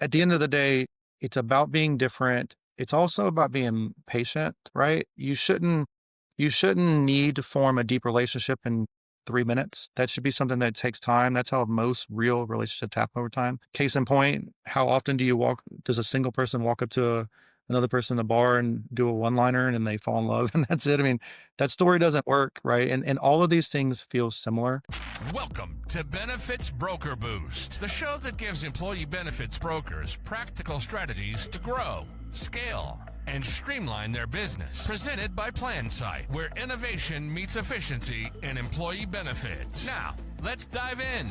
at the end of the day, it's about being different. It's also about being patient, right? You shouldn't need to form a deep relationship in 3 minutes. That should be something that takes time. That's how most real relationships happen over time. Case in point, how often does a single person walk up to another person in the bar and do a one-liner and then they fall in love and that's it? I mean, that story doesn't work, right? And all of these things feel similar. Welcome to Benefits Broker Boost, the show that gives employee benefits brokers practical strategies to grow, scale, and streamline their business. Presented by Plansight, where innovation meets efficiency in employee benefits. Now, let's dive in.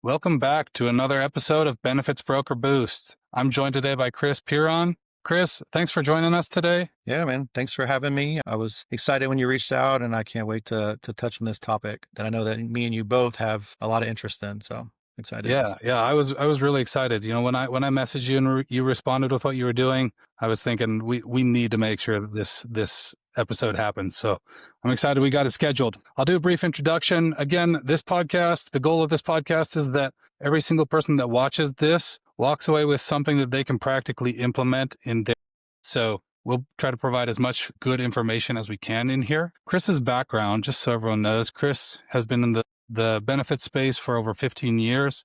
Welcome back to another episode of Benefits Broker Boost. I'm joined today by Chris Pierron. Chris, thanks for joining us today. Yeah, man. Thanks for having me. I was excited when you reached out and I can't wait to touch on this topic that I know that me and you both have a lot of interest in. So excited. Yeah, I was really excited. You know, when I messaged you and you responded with what you were doing, I was thinking we need to make sure that this episode happens. So I'm excited we got it scheduled. I'll do a brief introduction. Again, the goal of this podcast is that every single person that watches this walks away with something that they can practically implement in their. So we'll try to provide as much good information as we can in here. Chris's background, just so everyone knows, Chris has been in the benefit space for over 15 years.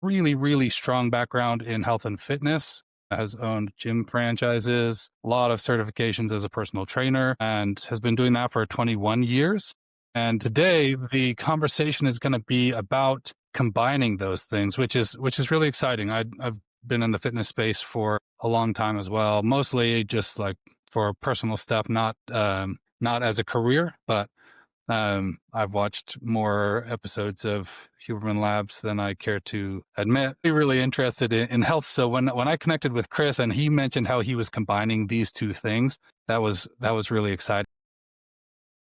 Really, really strong background in health and fitness. Has owned gym franchises, a lot of certifications as a personal trainer, and has been doing that for 21 years. And today, the conversation is going to be about combining those things, which is really exciting. I've been in the fitness space for a long time as well, mostly just like for personal stuff, not as a career, but I've watched more episodes of Huberman Labs than I care to admit. I'm really interested in health. So when I connected with Chris and he mentioned how he was combining these two things, that was really exciting.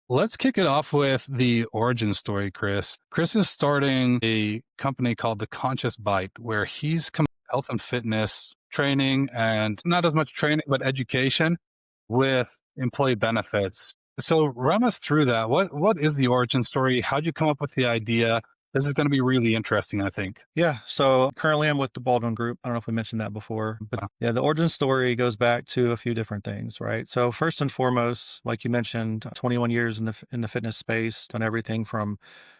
Let's kick it off with the origin story, Chris. Chris is starting a company called The Conscious Bite, where he's combining health and fitness training, and not as much training, but education with employee benefits. So run us through that. What is the origin story? How'd you come up with the idea? This is going to be really interesting, I think. Yeah. So currently I'm with the Baldwin Group. I don't know if we mentioned that before, but yeah, the origin story goes back to a few different things, right? So first and foremost, like you mentioned, 21 years in the fitness space, done everything from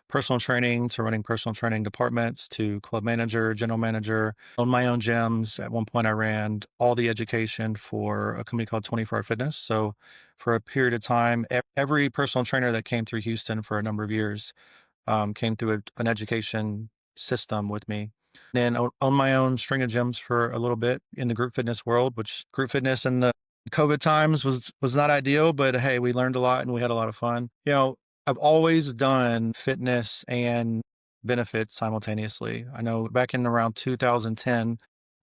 personal training to running personal training departments to club manager, general manager, owned my own gyms. At one point I ran all the education for a company called 24 Hour Fitness. So for a period of time, every personal trainer that came through Houston for a number of years came through an education system with me. Then owned my own string of gyms for a little bit in the group fitness world, which group fitness in the COVID times was not ideal, but hey, we learned a lot and we had a lot of fun. You know, I've always done fitness and benefits simultaneously. I know back in around 2010,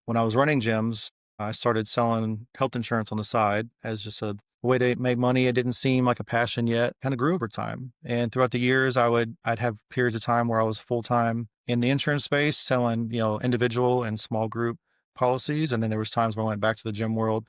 when I was running gyms, I started selling health insurance on the side as just a way to make money. It didn't seem like a passion yet, kind of grew over time. And throughout the years, I'd have periods of time where I was full-time in the insurance space selling, individual and small group policies. And then there was times where I went back to the gym world,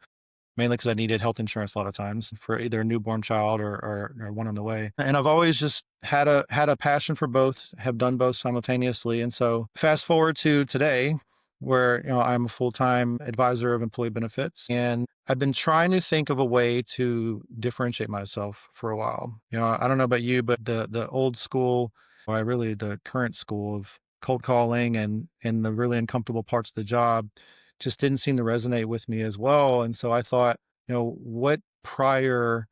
mainly because I needed health insurance a lot of times for either a newborn child or one on the way. And I've always just had a passion for both, have done both simultaneously. And so fast forward to today, where I'm a full-time advisor of employee benefits, and I've been trying to think of a way to differentiate myself for a while. I don't know about you, but the old school, or really the current school of cold calling and the really uncomfortable parts of the job just didn't seem to resonate with me as well. And so I thought, what prior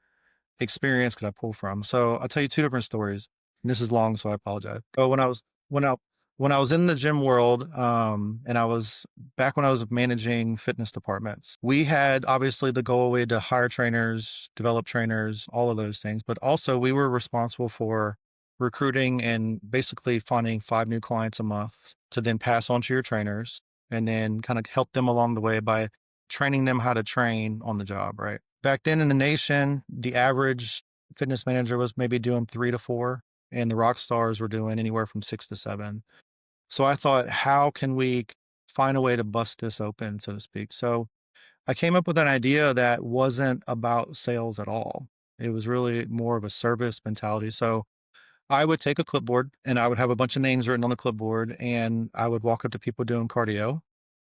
experience could I pull from? So I'll tell you two different stories. And this is long, so I apologize. So when I was in the gym world, and I was back when I was managing fitness departments, we had obviously the goal, we had to hire trainers, develop trainers, all of those things, but also we were responsible for recruiting and basically finding 5 new clients a month to then pass on to your trainers and then kind of help them along the way by training them how to train on the job, right? Back then in the nation, the average fitness manager was maybe doing 3 to 4, and the rock stars were doing anywhere from 6 to 7. So I thought, how can we find a way to bust this open, so to speak? So I came up with an idea that wasn't about sales at all. It was really more of a service mentality. So I would take a clipboard and I would have a bunch of names written on the clipboard, and I would walk up to people doing cardio,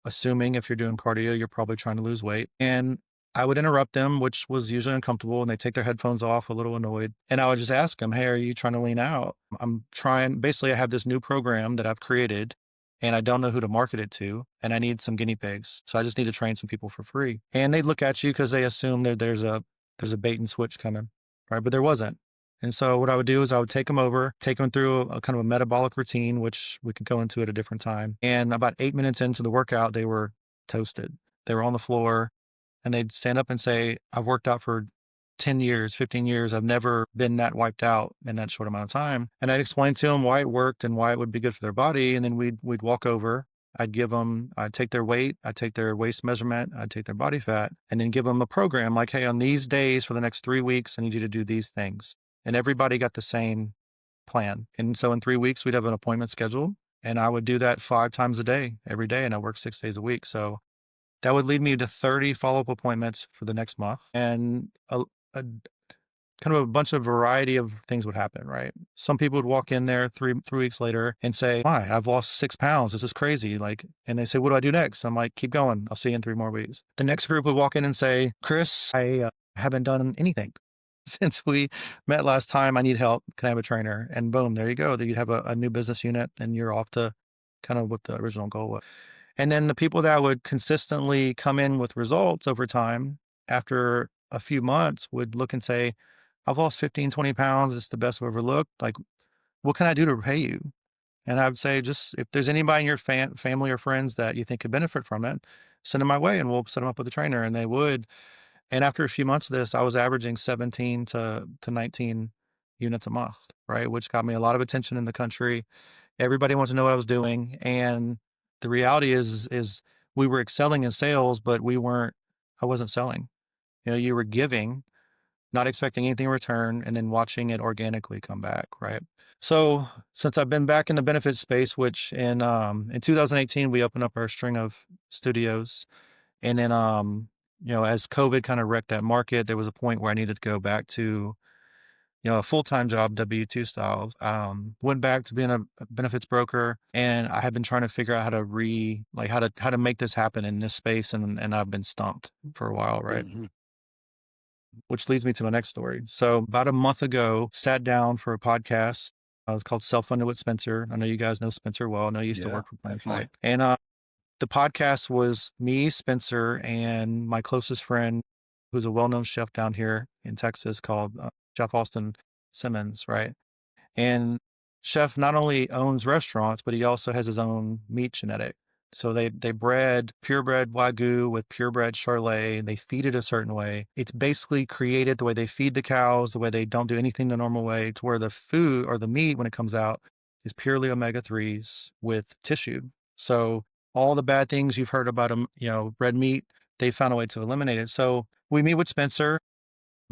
assuming if you're doing cardio, you're probably trying to lose weight. And I would interrupt them, which was usually uncomfortable, and they take their headphones off, a little annoyed. And I would just ask them, "Hey, are you trying to lean out? I'm trying, basically, I have this new program that I've created and I don't know who to market it to. And I need some guinea pigs. So I just need to train some people for free." And they'd look at you because they assume that there's a bait and switch coming, right? But there wasn't. And so what I would do is I would take them over, take them through a kind of a metabolic routine, which we could go into at a different time. And about 8 minutes into the workout, they were toasted. They were on the floor and they'd stand up and say, "I've worked out for 10 years, 15 years. I've never been that wiped out in that short amount of time." And I'd explain to them why it worked and why it would be good for their body. And then we'd walk over. I'd take their weight, I'd take their waist measurement, I'd take their body fat, and then give them a program like, "Hey, on these days for the next 3 weeks, I need you to do these things." And everybody got the same plan. And so in 3 weeks, we'd have an appointment scheduled, and I would do that 5 times a day, every day. And I work 6 days a week. So that would lead me to 30 follow-up appointments for the next month. And a kind of a bunch of variety of things would happen, right? Some people would walk in there three weeks later and say, "Why, I've lost 6 pounds. This is crazy." Like, and they say, "What do I do next?" I'm like, "Keep going. I'll see you in 3 more weeks." The next group would walk in and say, "Chris, I haven't done anything since we met last time. I need help. Can I have a trainer?" And boom, there you go. Then you'd have a new business unit and you're off to kind of what the original goal was. And then the people that would consistently come in with results over time after a few months would look and say, "I've lost 15, 20 pounds. It's the best I've ever looked. Like, what can I do to repay you?" And I would say, just if there's anybody in your family or friends that you think could benefit from it, send them my way and we'll set them up with a trainer. And they would. And after a few months of this, I was averaging 17 to 19 units a month, right? Which got me a lot of attention in the country. Everybody wanted to know what I was doing. And the reality is we were excelling in sales, but I wasn't selling. You were giving, not expecting anything in return, and then watching it organically come back, right? So since I've been back in the benefits space, which in 2018 we opened up our string of studios, and then as COVID kind of wrecked that market, there was a point where I needed to go back to a full-time job, W-2 style. Went back to being a benefits broker, and I have been trying to figure out how to make this happen in this space, and I've been stumped for a while, right? Mhm. Which leads me to my next story. So about a month ago, sat down for a podcast. It was called Self-Funded with Spencer. I know you guys know Spencer well. I know you used to Yeah, work for definitely. Plansight. And the podcast was me, Spencer, and my closest friend, who's a well-known chef down here in Texas, called Chef Austin Simmons, right? And Chef not only owns restaurants, but he also has his own meat genetic. So they bred purebred Wagyu with purebred Charolais. They feed it a certain way. It's basically created the way they feed the cows, the way they don't do anything the normal way, to where the food or the meat, when it comes out, is purely omega-3s with tissue. So all the bad things you've heard about red meat, they found a way to eliminate it. So we meet with Spencer.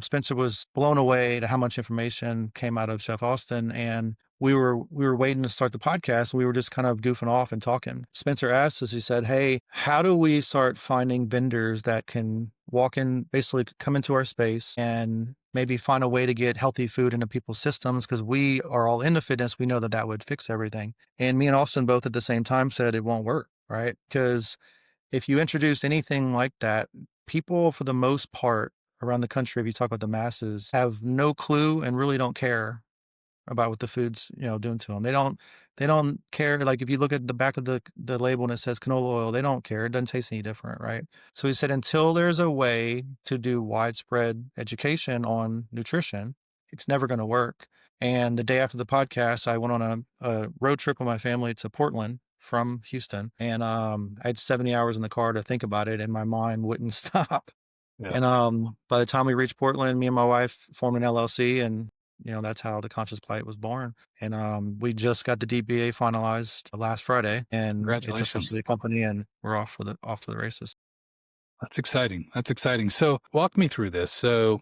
Spencer was blown away to how much information came out of Chef Austin, and we were waiting to start the podcast. We were just kind of goofing off and talking. Spencer asked us, he said, "Hey, how do we start finding vendors that can walk in, basically come into our space and maybe find a way to get healthy food into people's systems? Because we are all into fitness. We know that that would fix everything." And me and Austin both at the same time said it won't work, right? Because if you introduce anything like that, people, for the most part, around the country, if you talk about the masses, have no clue and really don't care about what the food's, doing to them. They don't care. Like, if you look at the back of the label and it says canola oil, they don't care. It doesn't taste any different, right? So he said, until there's a way to do widespread education on nutrition, it's never going to work. And the day after the podcast, I went on a road trip with my family to Portland from Houston. And I had 70 hours in the car to think about it, and my mind wouldn't stop. Yeah. And by the time we reached Portland, me and my wife formed an LLC, and that's how the Conscious Bite was born. And we just got the DBA finalized last Friday, and it's Congratulations. officially a company, and we're off to the races. That's exciting. That's exciting. So walk me through this. So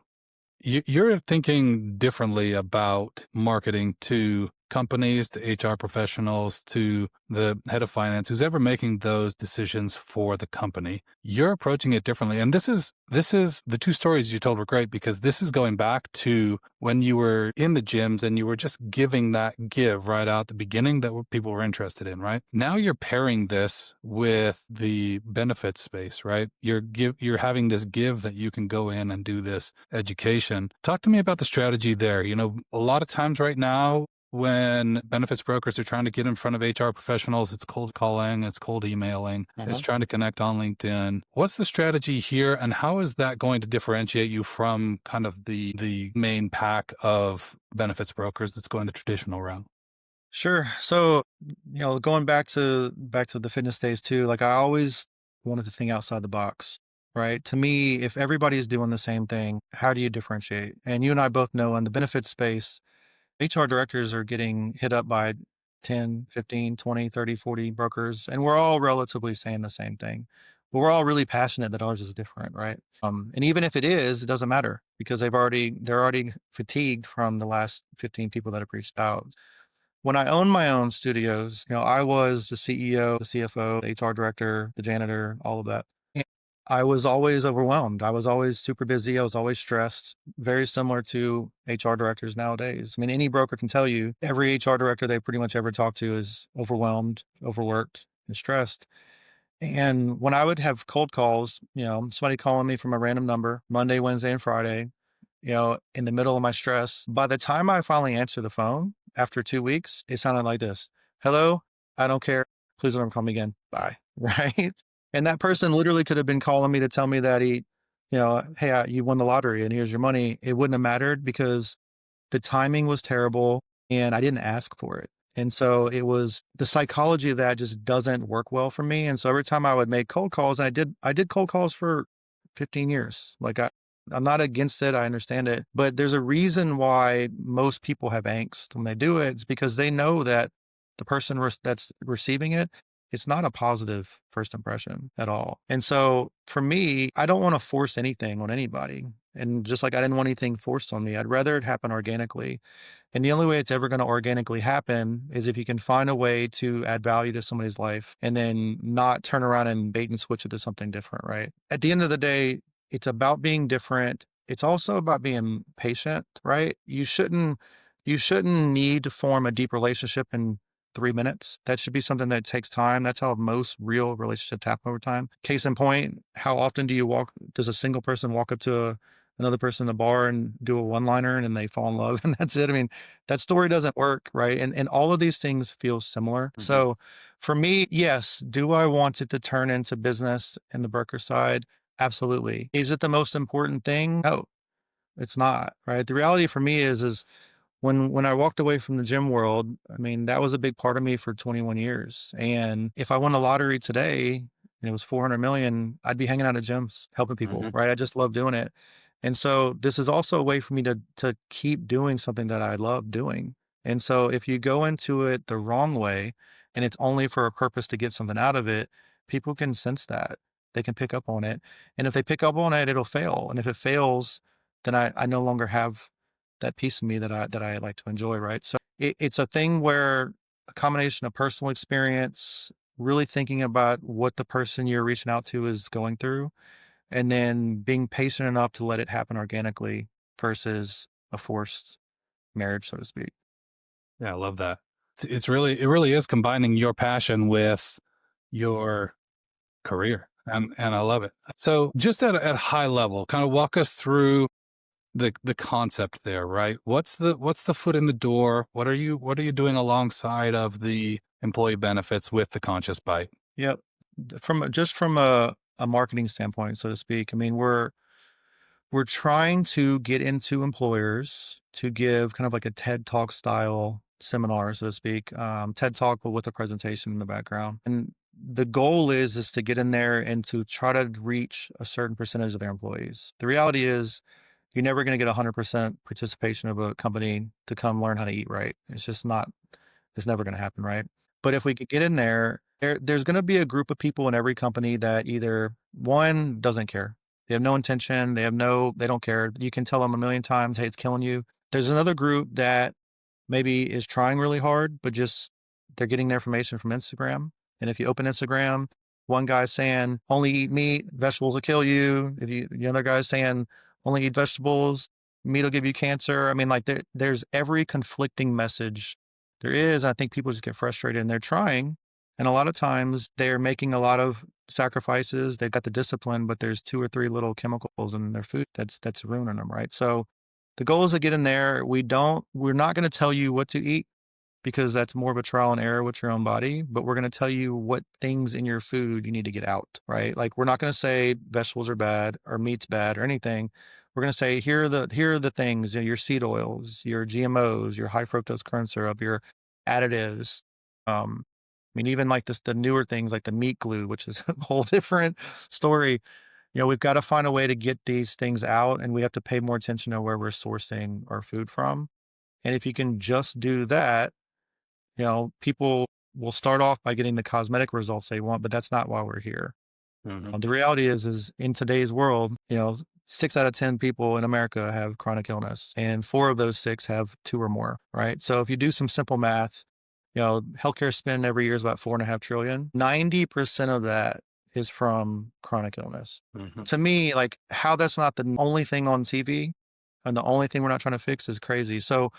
you're thinking differently about marketing to companies to HR professionals to the head of finance, who's ever making those decisions for the company, you're approaching it differently. And this is the two stories you told were great, because this is going back to when you were in the gyms and you were just giving that give right out the beginning that people were interested in, right? Now you're pairing this with the benefits space, right? You're having this give that you can go in and do this education. Talk to me about the strategy there. You know, a lot of times right now, when benefits brokers are trying to get in front of HR professionals, it's cold calling, it's cold emailing, it's trying to connect on LinkedIn. What's the strategy here, and how is that going to differentiate you from kind of the main pack of benefits brokers that's going the traditional route? Sure. So, going back to the fitness days too, like I always wanted to think outside the box, right? To me, if everybody's doing the same thing, how do you differentiate? And you and I both know in the benefits space, HR directors are getting hit up by 10, 15, 20, 30, 40 brokers, and we're all relatively saying the same thing. But we're all really passionate that ours is different, right? And even if it is, it doesn't matter because they're already fatigued from the last 15 people that have reached out. When I owned my own studios, I was the CEO, the CFO, the HR director, the janitor, all of that. And I was always overwhelmed. I was always super busy. I was always stressed, very similar to HR directors nowadays. I mean, any broker can tell you every HR director they pretty much ever talked to is overwhelmed, overworked, and stressed. And when I would have cold calls, somebody calling me from a random number, Monday, Wednesday, and Friday, in the middle of my stress, by the time I finally answer the phone after 2 weeks, it sounded like this. Hello, I don't care. Please don't call me again. Bye. Right. And that person literally could have been calling me to tell me that hey, you won the lottery and here's your money. It wouldn't have mattered because the timing was terrible and I didn't ask for it. And so it was the psychology of that just doesn't work well for me. And so every time I would make cold calls, and I did cold calls for 15 years. I'm not against it. I understand it, but there's a reason why most people have angst when they do it. It's because they know that the person that's receiving it, it's not a positive first impression at all. And so for me, I don't want to force anything on anybody. And just like I didn't want anything forced on me, I'd rather it happen organically. And the only way it's ever going to organically happen is if you can find a way to add value to somebody's life and then not turn around and bait and switch it to something different, right? At the end of the day, it's about being different. It's also about being patient, right? You shouldn't need to form a deep relationship in 3 minutes. That should be something that takes time. That's how most real relationships happen over time. Case in point, how often does a single person walk up to another person in the bar and do a one-liner and then they fall in love and that's it? I mean, that story doesn't work, right? And all of these things feel similar. So for me, yes, do I want it to turn into business in the broker side? Absolutely. Is it the most important thing? No, it's not, right? The reality for me is when I walked away from the gym world, I mean, that was a big part of me for 21 years. And if I won the lottery today and it was 400 million, I'd be hanging out at gyms, helping people, right? I just love doing it. And so this is also a way for me to keep doing something that I love doing. And so if you go into it the wrong way and it's only for a purpose to get something out of it, people can sense that. They can pick up on it. And if they pick up on it, it'll fail. And if it fails, then I no longer have that piece of me that I like to enjoy, right? So it's a thing where a combination of personal experience, really thinking about what the person you're reaching out to is going through, and then being patient enough to let it happen organically versus a forced marriage, so to speak. Yeah, I love that. It really is combining your passion with your career, and I love it. So just at a high level, kind of walk us through the concept there, right? What's the foot in the door? What are you doing alongside of the employee benefits with the Conscious Bite? Yep. From a marketing standpoint, so to speak, I mean, we're trying to get into employers to give kind of like a TED Talk style seminar, so to speak, TED Talk, but with a presentation in the background. And the goal is to get in there and to try to reach a certain percentage of their employees. The reality is you're never going to get 100% participation of a company to come learn how to eat right. It's never going to happen, right? But if we could get in there's going to be a group of people in every company that either one doesn't care. They have no intention. They don't care. You can tell them a million times, hey, it's killing you. There's another group that maybe is trying really hard, but just they're getting their information from Instagram. And if you open Instagram, one guy's saying only eat meat, vegetables will kill you. If you the other guy's saying only eat vegetables, meat will give you cancer. I mean, like there's every conflicting message there is. I think people just get frustrated and they're trying. And a lot of times they're making a lot of sacrifices. They've got the discipline, but there's 2 or 3 little chemicals in their food that's ruining them, right? So the goal is to get in there. We're not going to tell you what to eat because that's more of a trial and error with your own body, but we're going to tell you what things in your food you need to get out, right? Like we're not going to say vegetables are bad or meat's bad or anything. We're going to say here are the things, your seed oils, your GMOs, your high fructose corn syrup, your additives. I mean, even like the newer things like the meat glue, which is a whole different story. We've got to find a way to get these things out, and we have to pay more attention to where we're sourcing our food from. And if you can just do that, people will start off by getting the cosmetic results they want, but that's not why we're here. The reality is in today's world, 6 out of 10 people in America have chronic illness, and 4 of those 6 have 2 or more, right? So if you do some simple math, healthcare spend every year is about 4.5 trillion. 90% of that is from chronic illness. To me, like how that's not the only thing on TV and the only thing we're not trying to fix is crazy. So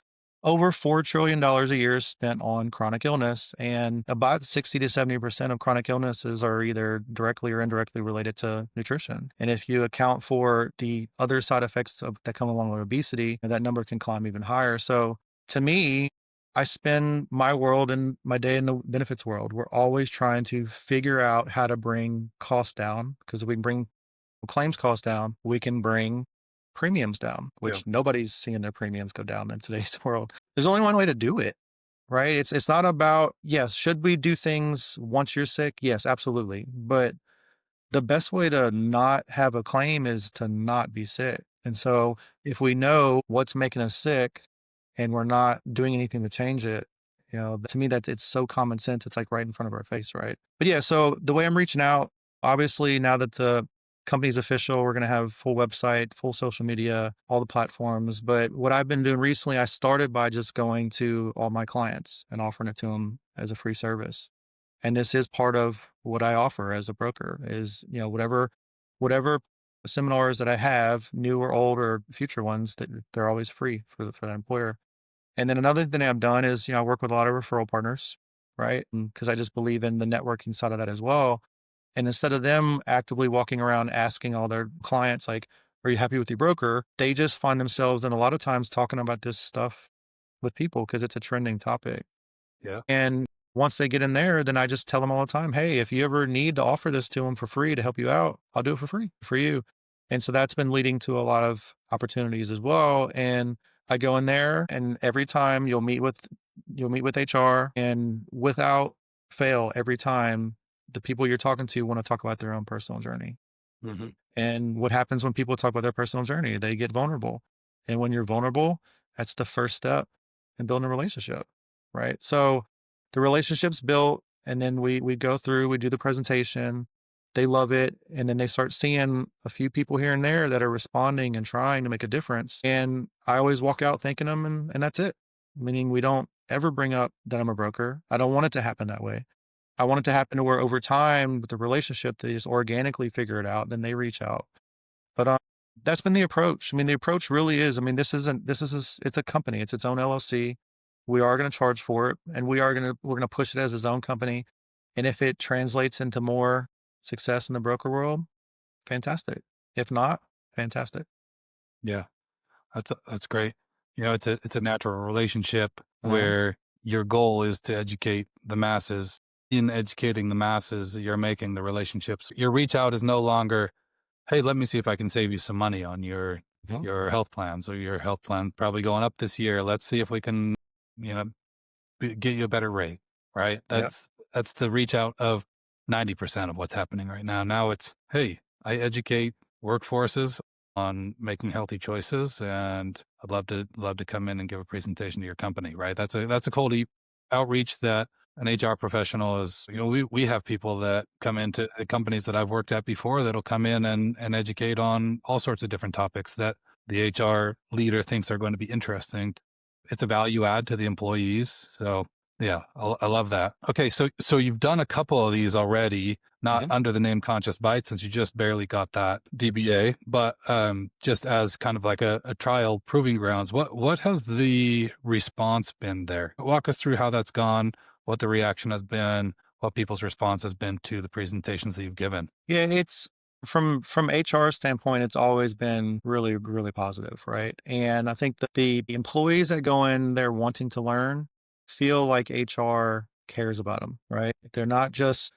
over $4 trillion a year is spent on chronic illness, and about 60 to 70% of chronic illnesses are either directly or indirectly related to nutrition. And if you account for the other side effects that come along with obesity, that number can climb even higher. So to me, I spend my world and my day in the benefits world. We're always trying to figure out how to bring costs down, because if we can bring claims costs down, we can bring premiums down, which nobody's seeing their premiums go down in today's world. There's only one way to do it, right? It's not about, yes, should we do things once you're sick? Yes, absolutely. But the best way to not have a claim is to not be sick. And so if we know what's making us sick and we're not doing anything to change it, to me, that it's so common sense. It's like right in front of our face, right? But yeah, so the way I'm reaching out, obviously now that the company's official, we're going to have full website, full social media, all the platforms. But what I've been doing recently, I started by just going to all my clients and offering it to them as a free service. And this is part of what I offer as a broker is, whatever seminars that I have, new or old or future ones, that they're always free for that employer. And then another thing I've done is, I work with a lot of referral partners, right? Because I just believe in the networking side of that as well. And instead of them actively walking around asking all their clients, like, are you happy with your broker? They just find themselves, and a lot of times, talking about this stuff with people because it's a trending topic. Yeah. And once they get in there, then I just tell them all the time, hey, if you ever need to offer this to them for free to help you out, I'll do it for free for you. And so that's been leading to a lot of opportunities as well. And I go in there, and every time you'll meet with HR, and without fail, every time the people you're talking to want to talk about their own personal journey. And what happens when people talk about their personal journey? They get vulnerable. And when you're vulnerable, that's the first step in building a relationship, right? So the relationship's built, and then we go through, we do the presentation, they love it, and then they start seeing a few people here and there that are responding and trying to make a difference. And I always walk out thanking them, and that's it. Meaning we don't ever bring up that I'm a broker. I don't want it to happen that way. I want it to happen to where over time with the relationship, they just organically figure it out, then they reach out. But that's been the approach. I mean, the approach really is, it's a company, it's its own LLC. We are going to charge for it, and we're going to push it as its own company. And if it translates into more success in the broker world, fantastic. If not, fantastic. Yeah, that's great. It's a natural relationship where your goal is to educate the masses. In educating the masses, you're making the relationships. Your reach out is no longer, hey, let me see if I can save you some money on your health plans, or your health plan probably going up this year. Let's see if we can, get you a better rate, right? That's the reach out of 90% of what's happening right now. Now it's, hey, I educate workforces on making healthy choices, and I'd love to come in and give a presentation to your company, right? That's a cold outreach that an HR professional is, we have people that come into the companies that I've worked at before that'll come in and educate on all sorts of different topics that the HR leader thinks are going to be interesting it's a value add to the employees. So yeah, I love that. Okay, so you've done a couple of these already, not Mhm. under the name Conscious Bite, since you just barely got that DBA, but just as kind of like a trial proving grounds. What has the response been there? Walk us through how that's gone, what the reaction has been, what people's response has been to the presentations that you've given. Yeah, it's from HR standpoint, it's always been really, really positive, right? And I think that the employees that go in there wanting to learn feel like HR cares about them, right? They're not just,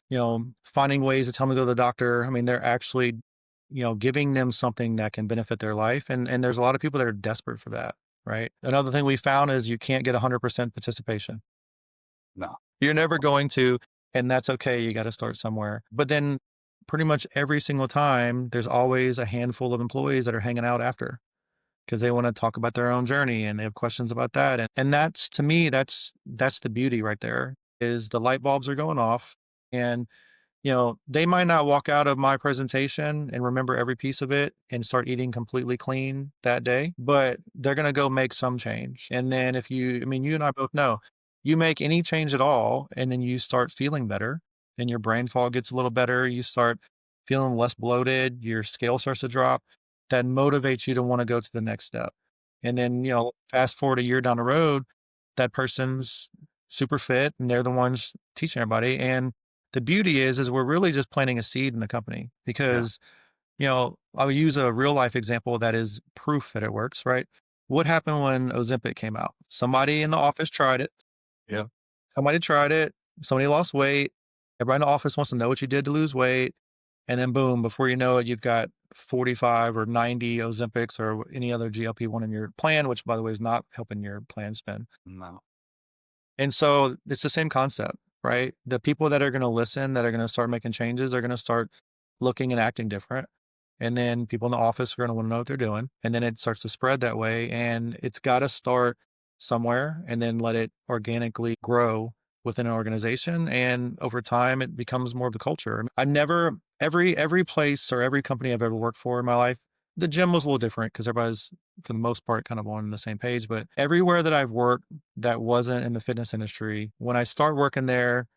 finding ways to tell them to go to the doctor. I mean, they're actually, giving them something that can benefit their life. And there's a lot of people that are desperate for that, right? Another thing we found is you can't get 100% participation. No. You're never going to, and that's okay. You got to start somewhere. But then pretty much every single time, there's always a handful of employees that are hanging out after because they want to talk about their own journey and they have questions about that. And that's, to me, that's the beauty right there is the light bulbs are going off. And they might not walk out of my presentation and remember every piece of it and start eating completely clean that day, but they're going to go make some change. And then I mean, you and I both know, you make any change at all, and then you start feeling better and your brain fog gets a little better. You start feeling less bloated. Your scale starts to drop. That motivates you to want to go to the next step. And then, fast forward a year down the road, that person's super fit and they're the ones teaching everybody. And the beauty is we're really just planting a seed in the company Yeah. because, I'll use a real life example that is proof that it works, right? What happened when Ozempic came out? Somebody in the office tried it. Yeah. Somebody tried it. Somebody lost weight. Everybody in the office wants to know what you did to lose weight. And then boom, before you know it, you've got 45 or 90 Ozempics or any other GLP-1 in your plan, which by the way is not helping your plan spend. No. And so it's the same concept, right? The people that are going to listen, that are going to start making changes, are going to start looking and acting different. And then people in the office are going to want to know what they're doing. And then it starts to spread that way. And it's got to start somewhere and then let it organically grow within an organization. And over time, it becomes more of the culture. I never, every place or every company I've ever worked for in my life, the gym was a little different because everybody's, for the most part, kind of on the same page. But everywhere that I've worked that wasn't in the fitness industry, when I start working there,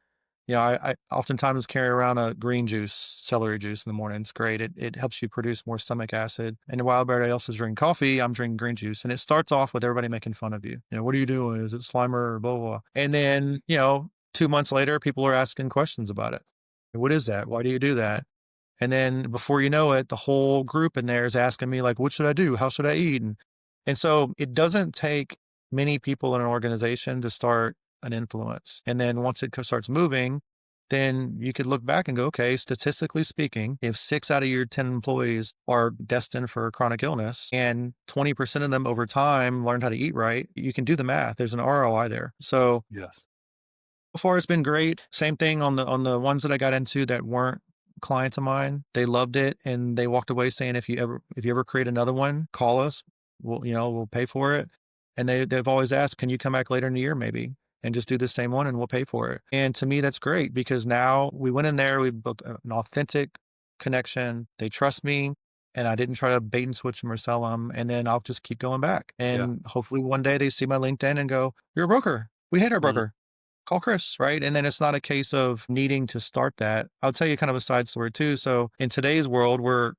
I oftentimes carry around a green juice, celery juice in the morning. It's great. It helps you produce more stomach acid. And while everybody else is drinking coffee, I'm drinking green juice. And it starts off with everybody making fun of you. What are you doing? Is it Slimer or blah, blah, blah? And then, 2 months later, people are asking questions about it. What is that? Why do you do that? And then before you know it, the whole group in there is asking me like, what should I do? How should I eat? And so it doesn't take many people in an organization to start an influence. And then once it starts moving, then you could look back and go, okay, statistically speaking, if 6 out of your 10 employees are destined for chronic illness and 20% of them over time learn how to eat right, you can do the math. There's an ROI there. So Yes. so far it's been great. Same thing on the ones that I got into that weren't clients of mine. They loved it and they walked away saying, if you ever create another one, call us. We'll pay for it. And they've always asked, can you come back later in the year maybe and just do the same one and we'll pay for it. And to me, that's great because now we went in there, we built an authentic connection. They trust me and I didn't try to bait and switch them or sell them. And then I'll just keep going back. And hopefully one day they see my LinkedIn and go, you're a broker. We hate our Mhm. broker. Call Chris, right? And then it's not a case of needing to start that. I'll tell you kind of a side story too. So in today's world, we're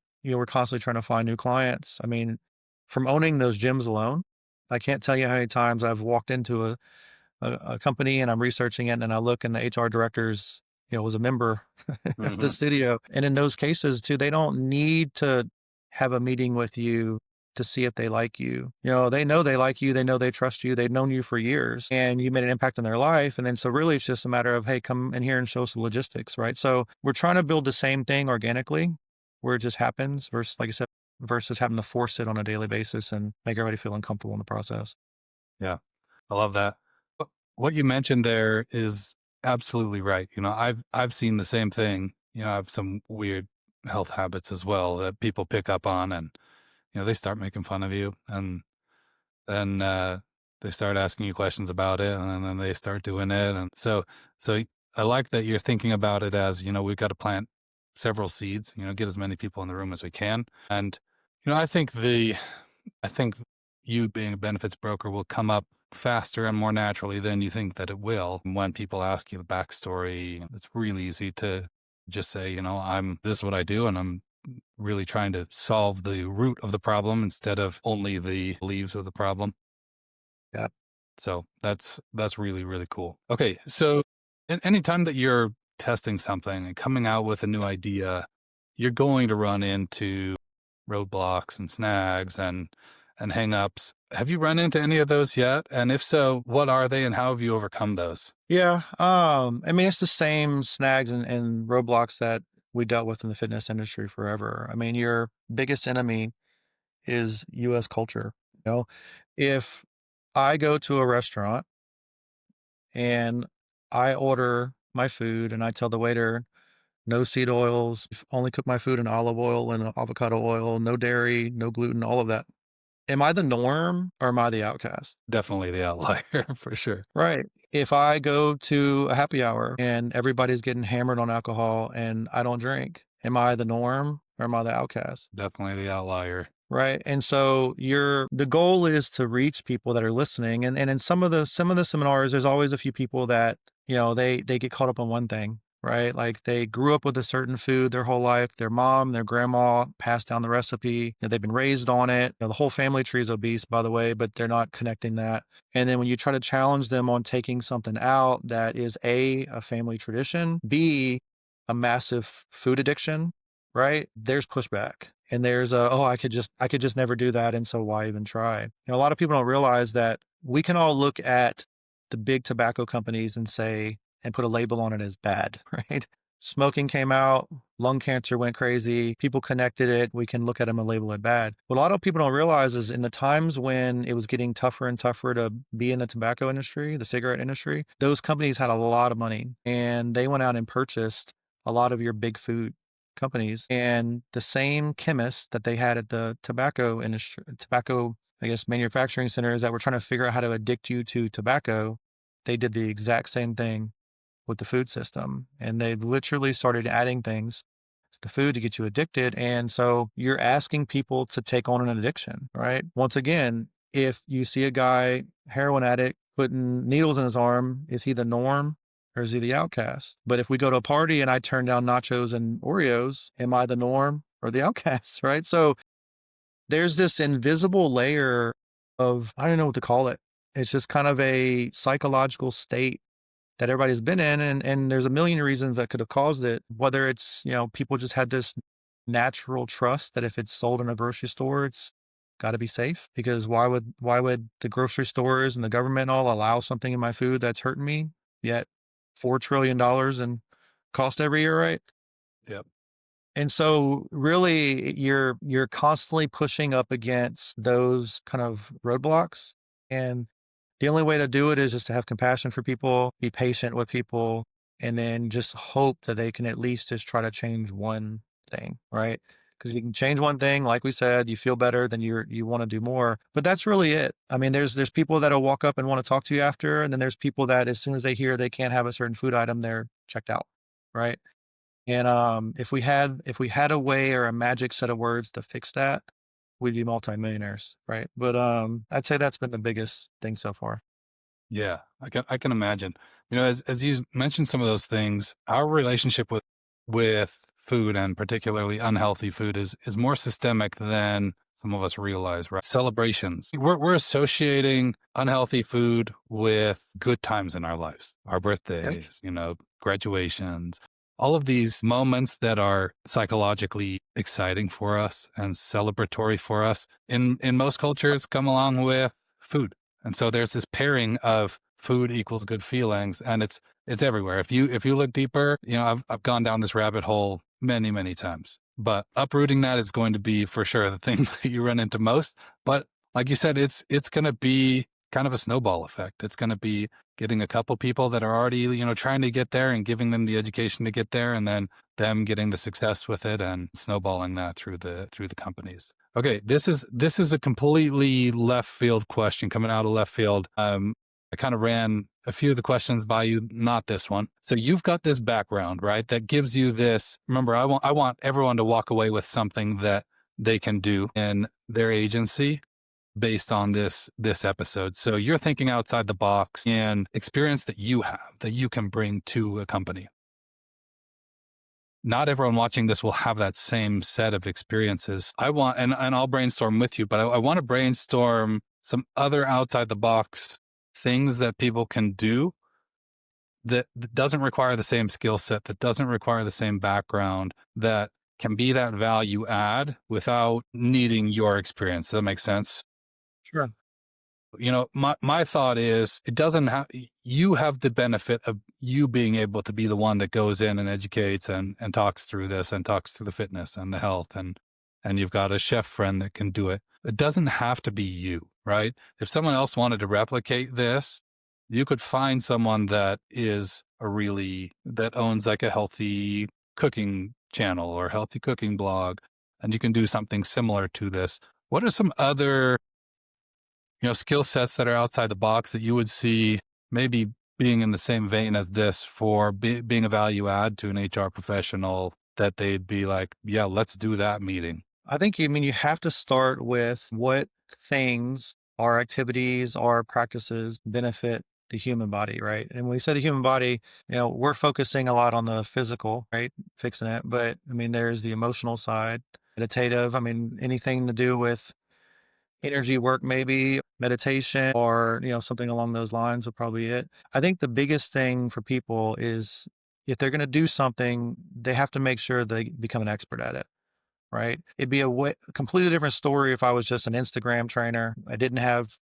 constantly trying to find new clients. I mean, from owning those gyms alone, I can't tell you how many times I've walked into a company and I'm researching it and I look and the HR director's, was a member of the Mhm. studio. And in those cases too, they don't need to have a meeting with you to see if they like you. They know they like you. They know they trust you. They've known you for years and you made an impact on their life. And then, so really it's just a matter of, hey, come in here and show us the logistics, right? So we're trying to build the same thing organically where it just happens versus, like I said, versus having to force it on a daily basis and make everybody feel uncomfortable in the process. Yeah. I love that. What you mentioned there is absolutely right. I've seen the same thing. I have some weird health habits as well that people pick up on, and they start making fun of you, and then they start asking you questions about it, and then they start doing it, and so I like that you're thinking about it as we've got to plant several seeds. Get as many people in the room as we can, and I think you being a benefits broker will come up faster and more naturally than you think that it will. When people ask you the backstory, it's really easy to just say, this is what I do, and I'm really trying to solve the root of the problem instead of only the leaves of the problem. Yeah. So that's really, really cool. Okay. So anytime that you're testing something and coming out with a new idea, you're going to run into roadblocks and snags and hangups. Have you run into any of those yet? And if so, what are they and how have you overcome those? Yeah. I mean, it's the same snags and roadblocks that we dealt with in the fitness industry forever. I mean, your biggest enemy is US culture. If I go to a restaurant and I order my food and I tell the waiter, no seed oils, only cook my food in olive oil and avocado oil, no dairy, no gluten, all of that. Am I the norm or am I the outcast? Definitely the outlier for sure. Right. If I go to a happy hour and everybody's getting hammered on alcohol and I don't drink, am I the norm or am I the outcast? Definitely the outlier. Right. And so the goal is to reach people that are listening. And in some of the seminars, there's always a few people that, they get caught up on one thing, right? Like they grew up with a certain food their whole life. Their mom, their grandma passed down the recipe. They've been raised on it. The whole family tree is obese, by the way, but they're not connecting that. And then when you try to challenge them on taking something out that is a family tradition, B, a massive food addiction, right? There's pushback. And there's I could just never do that. And so why even try? A lot of people don't realize that we can all look at the big tobacco companies and say, and put a label on it as bad, right? Smoking came out, lung cancer went crazy, people connected it, we can look at them and label it bad. What a lot of people don't realize is in the times when it was getting tougher and tougher to be in the tobacco industry, the cigarette industry, those companies had a lot of money and they went out and purchased a lot of your big food companies, and the same chemists that they had at the tobacco industry, I guess, manufacturing centers that were trying to figure out how to addict you to tobacco, they did the exact same thing with the food system. And they literally started adding things to the food to get you addicted. And so you're asking people to take on an addiction, right? Once again, if you see a guy, heroin addict, putting needles in his arm, is he the norm? Or is he the outcast? But if we go to a party and I turn down nachos and Oreos, am I the norm or the outcast, right? So there's this invisible layer of, I don't know what to call it. It's just kind of a psychological state that everybody's been in. And there's a million reasons that could have caused it. Whether it's, people just had this natural trust that if it's sold in a grocery store, it's got to be safe, because why would the grocery stores and the government all allow something in my food that's hurting me? Yet $4 trillion in cost every year, right? Yep. And so really you're constantly pushing up against those kind of roadblocks. And the only way to do it is just to have compassion for people, be patient with people, and then just hope that they can at least just try to change one thing, right? Because if you can change one thing, like we said, you feel better, then you want to do more. But that's really it. I mean, there's people that'll walk up and want to talk to you after, and then there's people that as soon as they hear they can't have a certain food item, they're checked out, right? And if we had a way or a magic set of words to fix that, we'd be multimillionaires, right? But I'd say that's been the biggest thing so far. Yeah, I can imagine. As you mentioned some of those things, our relationship with food, and particularly unhealthy food, is more systemic than some of us realize, right? Celebrations. We're associating unhealthy food with good times in our lives, our birthdays, graduations, all of these moments that are psychologically exciting for us and celebratory for us in most cultures come along with food. And so there's this pairing of food equals good feelings, and it's everywhere. If you look deeper, I've gone down this rabbit hole many, many times. But uprooting that is going to be for sure the thing that you run into most. But like you said, it's going to be kind of a snowball effect. It's going to be getting a couple people that are already, trying to get there and giving them the education to get there, and then them getting the success with it and snowballing that through the companies. Okay, this is a completely left field question, coming out of left field. I kind of ran a few of the questions by you, not this one. So you've got this background, right? That gives you this. Remember, I want everyone to walk away with something that they can do in their agency based on this episode. So you're thinking outside the box and experience that you have that you can bring to a company. Not everyone watching this will have that same set of experiences. I want, and I'll brainstorm with you, but I want to brainstorm some other outside the box things that people can do that doesn't require the same skill set, that doesn't require the same background, that can be that value add without needing your experience. Does that make sense? Sure. You know, my thought is it doesn't have, you have the benefit of you being able to be the one that goes in and educates and talks through this and talks through the fitness and the health and you've got a chef friend that can do it. It doesn't have to be you, right? If someone else wanted to replicate this, you could find someone that is that owns like a healthy cooking channel or healthy cooking blog, and you can do something similar to this. What are some other, skill sets that are outside the box that you would see maybe being in the same vein as this for being a value add to an HR professional that they'd be like, yeah, let's do that meeting? I think you have to start with what things or activities or practices benefit the human body, right? And when we say the human body, we're focusing a lot on the physical, right? Fixing it. But there's the emotional side, meditative. Anything to do with energy work, maybe meditation or, something along those lines would probably it. I think the biggest thing for people is if they're going to do something, they have to make sure they become an expert at it. Right. It'd be a completely different story if I was just an Instagram trainer. I didn't have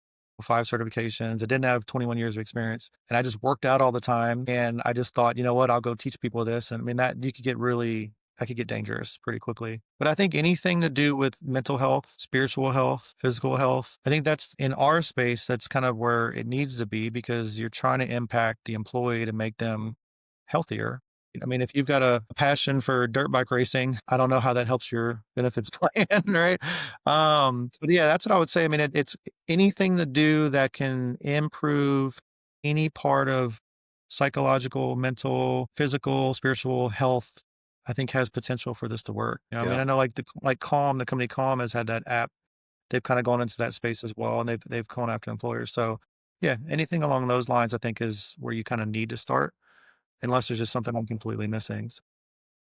5 certifications. I didn't have 21 years of experience and I just worked out all the time. And I just thought, you know what, I'll go teach people this. And that could get dangerous pretty quickly. But I think anything to do with mental health, spiritual health, physical health, I think that's in our space. That's kind of where it needs to be because you're trying to impact the employee to make them healthier. If you've got a passion for dirt bike racing, I don't know how that helps your benefits plan, right? But yeah, that's what I would say. It's anything to do that can improve any part of psychological, mental, physical, spiritual health. I think has potential for this to work. I know like Calm, the company Calm has had that app. They've kind of gone into that space as well, and they've gone after employers. So yeah, anything along those lines, I think is where you kind of need to start. Unless there's just something I'm completely missing.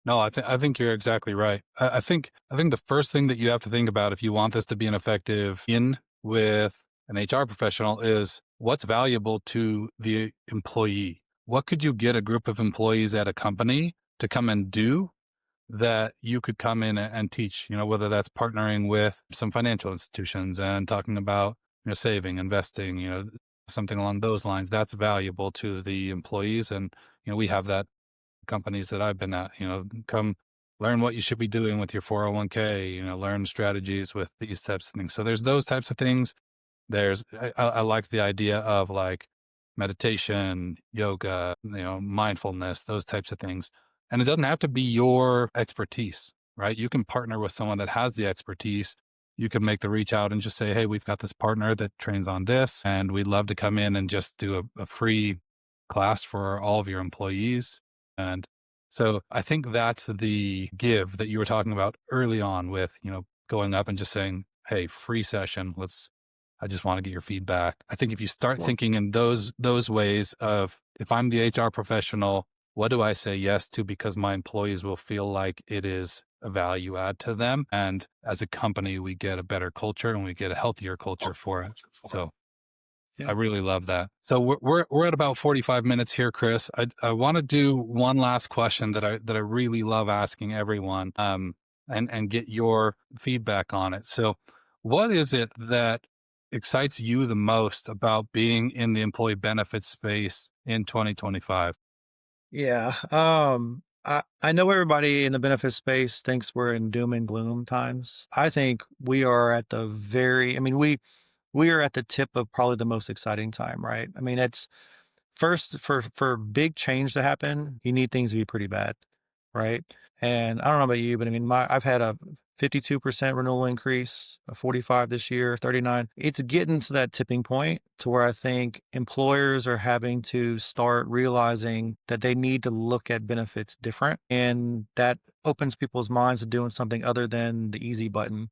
No, I think you're exactly right. I think the first thing that you have to think about if you want this to be an effective in with an HR professional is what's valuable to the employee. What could you get a group of employees at a company to come and do that you could come in and teach, whether that's partnering with some financial institutions and talking about, saving, investing, something along those lines. That's valuable to the employees. And, we have that companies that I've been at, come learn what you should be doing with your 401k, learn strategies with these types of things. So there's those types of things. I like the idea of like meditation, yoga, mindfulness, those types of things. And it doesn't have to be your expertise, right? You can partner with someone that has the expertise. You can make the reach out and just say, hey, we've got this partner that trains on this, and we'd love to come in and just do a free class for all of your employees. And so I think that's the give that you were talking about early on with, going up and just saying, hey, free session. I just want to get your feedback. I think if you start thinking in those ways of, if I'm the HR professional, what do I say yes to because my employees will feel like it is a value add to them? And as a company, we get a better culture and we get a healthier culture for it. So yeah. I really love that. So we're at about 45 minutes here, Chris. I want to do one last question that I really love asking everyone, and get your feedback on it. So what is it that excites you the most about being in the employee benefits space in 2025? Yeah. I know everybody in the benefit space thinks we're in doom and gloom times. I think we are at the we are at the tip of probably the most exciting time, right? It's first for big change to happen, you need things to be pretty bad, right? And I don't know about you, but I've had a 52% renewal increase, a 45 this year, 39. It's getting to that tipping point to where I think employers are having to start realizing that they need to look at benefits different. And that opens people's minds to doing something other than the easy button,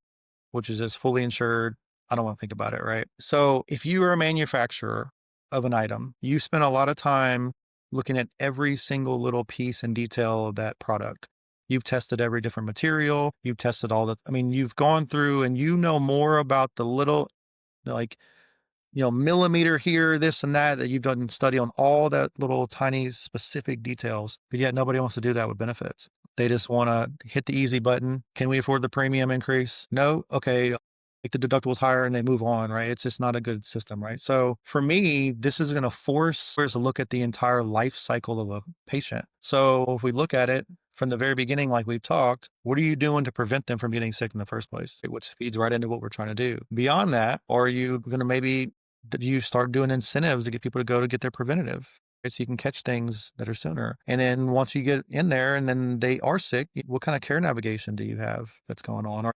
which is just fully insured, I don't want to think about it, right? So if you are a manufacturer of an item, you spend a lot of time looking at every single little piece and detail of that product. You've tested every different material. You've tested I mean, you've gone through and you know more about the little, like, millimeter here, this and that you've done study on all that little tiny specific details. But yet nobody wants to do that with benefits. They just want to hit the easy button. Can we afford the premium increase? No. Okay. Make the deductibles higher and they move on, right? It's just not a good system, right? So for me, this is going to force us to look at the entire life cycle of a patient. So if we look at it from the very beginning, like we've talked, what are you doing to prevent them from getting sick in the first place? Which feeds right into what we're trying to do. Beyond that, are you going to maybe you start doing incentives to get people to go to get their preventative? Right? So you can catch things that are sooner. And then once you get in there and then they are sick, what kind of care navigation do you have that's going on? Or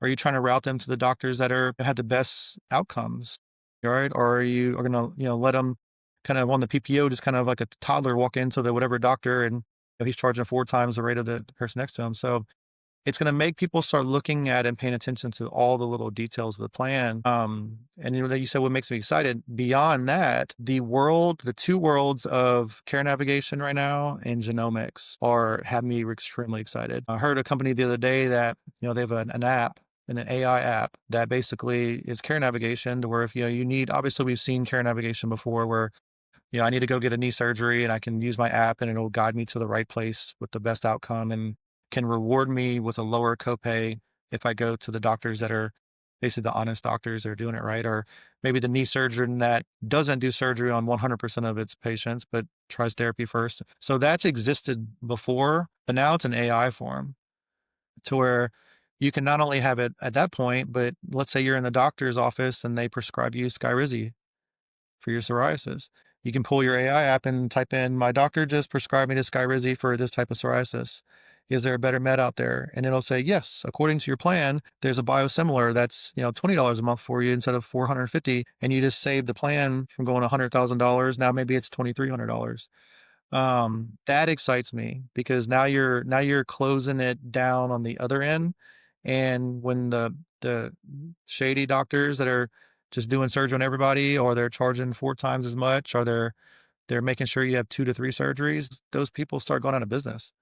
are you trying to route them to the doctors that have the best outcomes? Right? Or are you going to, let them kind of on the PPO, just kind of like a toddler walk into the whatever doctor and he's charging 4 times the rate of the person next to him. So it's going to make people start looking at and paying attention to all the little details of the plan. And you said what makes me excited. Beyond that, the 2 worlds of care navigation right now and genomics have me extremely excited. I heard a company the other day that they have an app, an AI app that basically is care navigation, to where if you need, obviously we've seen care navigation before where I need to go get a knee surgery and I can use my app and it'll guide me to the right place with the best outcome and can reward me with a lower copay if I go to the doctors that are basically the honest doctors that are doing it right. Or maybe the knee surgeon that doesn't do surgery on 100% of its patients, but tries therapy first. So that's existed before, but now it's an AI form to where you can not only have it at that point, but let's say you're in the doctor's office and they prescribe you Skyrizi for your psoriasis. You can pull your AI app and type in, my doctor just prescribed me this Skyrizi for this type of psoriasis. Is there a better med out there? And it'll say, yes, according to your plan, there's a biosimilar that's, $20 a month for you instead of $450. And you just saved the plan from going $100,000. Now maybe it's $2,300. That excites me because now you're closing it down on the other end. And when the shady doctors that are just doing surgery on everybody, or they're charging 4 times as much, or they're making sure you have 2 to 3 surgeries, those people start going out of business.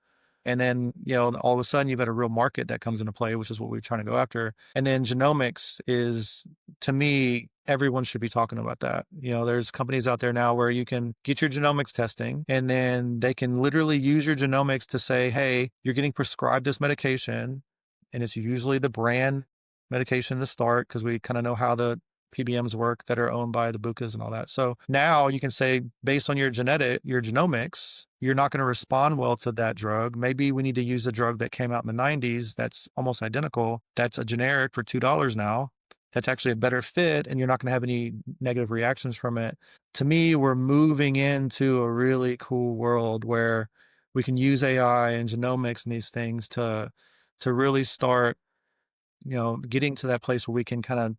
And then, all of a sudden you've got a real market that comes into play, which is what we're trying to go after. And then genomics is, to me, everyone should be talking about that. There's companies out there now where you can get your genomics testing and then they can literally use your genomics to say, hey, you're getting prescribed this medication. And it's usually the brand medication to start because we kind of know how the PBMs work that are owned by the Bucas and all that. So now you can say, based on your genomics, you're not going to respond well to that drug. Maybe we need to use a drug that came out in the 90s that's almost identical. That's a generic for $2 now. That's actually a better fit, and you're not going to have any negative reactions from it. To me, we're moving into a really cool world where we can use AI and genomics and these things to really start, getting to that place where we can kind of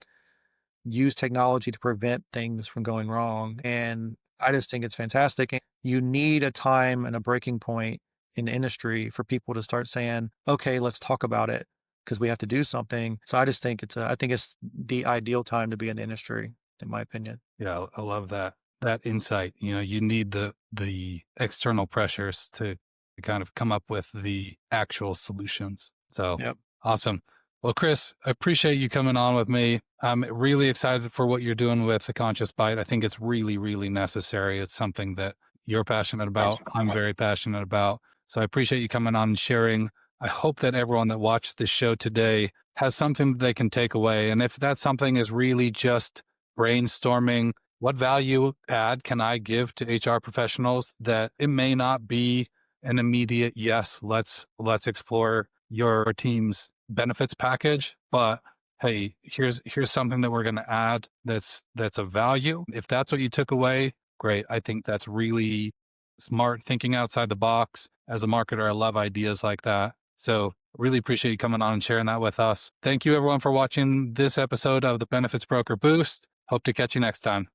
use technology to prevent things from going wrong. And I just think it's fantastic. And you need a time and a breaking point in the industry for people to start saying, okay, let's talk about it because we have to do something. So I just think I think it's the ideal time to be in the industry, in my opinion. Yeah, I love that insight. You need the external pressures to kind of come up with the actual solutions. So Yep. Awesome. Well, Chris, I appreciate you coming on with me. I'm really excited for what you're doing with the Conscious Bite. I think it's really, really necessary. It's something that you're passionate about. I'm very passionate about. So I appreciate you coming on and sharing. I hope that everyone that watched this show today has something that they can take away. And if that something is really just brainstorming, what value add can I give to HR professionals, that it may not be an immediate, yes, let's explore your team's benefits package, but hey, here's something that we're going to add that's of value. If that's what you took away, great. I think that's really smart thinking outside the box. As a marketer, I love ideas like that. So really appreciate you coming on and sharing that with us. Thank you everyone for watching this episode of the Benefits Broker Boost. Hope to catch you next time.